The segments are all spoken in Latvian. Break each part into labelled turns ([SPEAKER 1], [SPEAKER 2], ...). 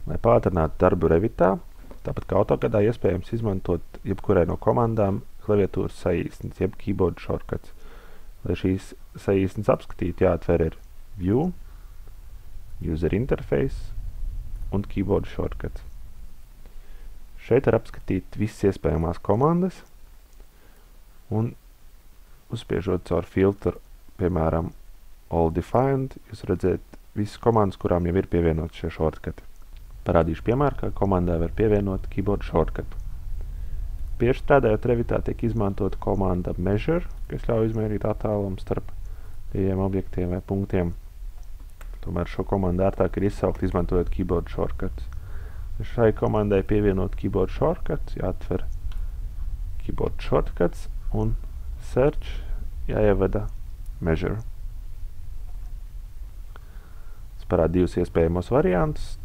[SPEAKER 1] Lai pātrinātu darbu Revitā, tāpat kā AutoCADā iespējams izmantot jebkurai no komandām klaviatūras saīsnes, jeb keyboard shortcuts. Lai šīs saīsnes apskatītu, jāatver ir View, User Interface un Keyboard Shortcuts. Šeit var apskatīt visas iespējamās komandas un uzspiežot caur filtru, piemēram, All Defined, jūs redzēt visas komandas, kurām jau ir pievienot šie shortcuti. Parādīšu piemēru, kā komandai var pievienot keyboard shortcutu. Bieži strādājot Revitā tiek izmantot komanda Measure, kas ļauj izmērīt attālumu starp diviem objektiem vai punktiem. Tomēr šo komandu ērtāk ir izsaukt, izmantojot keyboard shortcuts. Šai komandai pievienot keyboard shortcuts, jāatver keyboard shortcuts un search jāievada Measure. Tas parāda divus iespējamos variantus.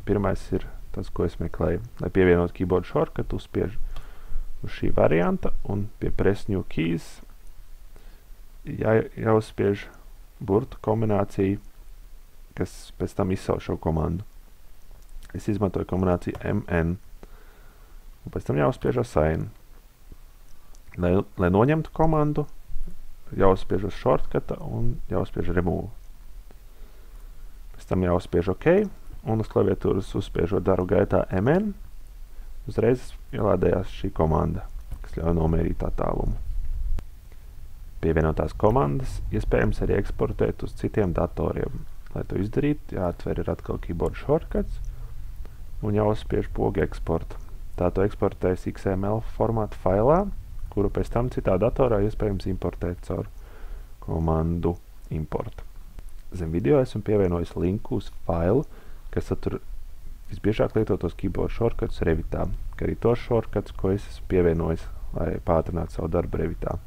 [SPEAKER 1] Pirmais ir tas, ko es meklēju. Lai pievienot keyboard shortcut, uzspiež uz šī varianta un pie Press New Keys jāuzspiež burtu kombināciju, kas pēc tam izsauc šo komandu. Es izmantoju kombināciju MN un pēc tam jāuzspiež Assign. Lai noņemtu komandu, jāuzspiež uz shortcuta un jāuzspiež Remove. Pēc tam jāuzspiež OK un uz klaviatūras uzspiežot darbu gaitā MN, uzreiz ielādējās šī komanda, kas ļauj nomērīt attālumu. Pievienotās komandas iespējams arī eksportēt uz citiem datoriem. Lai to izdarītu, jāatver ir atkal keyboard shortcuts un jāuzspiež pogu eksportu. Tā to eksportēs XML formāta failā, kuru pēc tam citā datorā iespējams importēt caur komandu import. Zem video esmu pievienojis linku uz failu, kas satur visbiežāk lietotos keyboard shortcuts Revitā, kā arī tos shortcuts, ko es esmu pievienojis, lai pātrinātu savu darbu Revitā.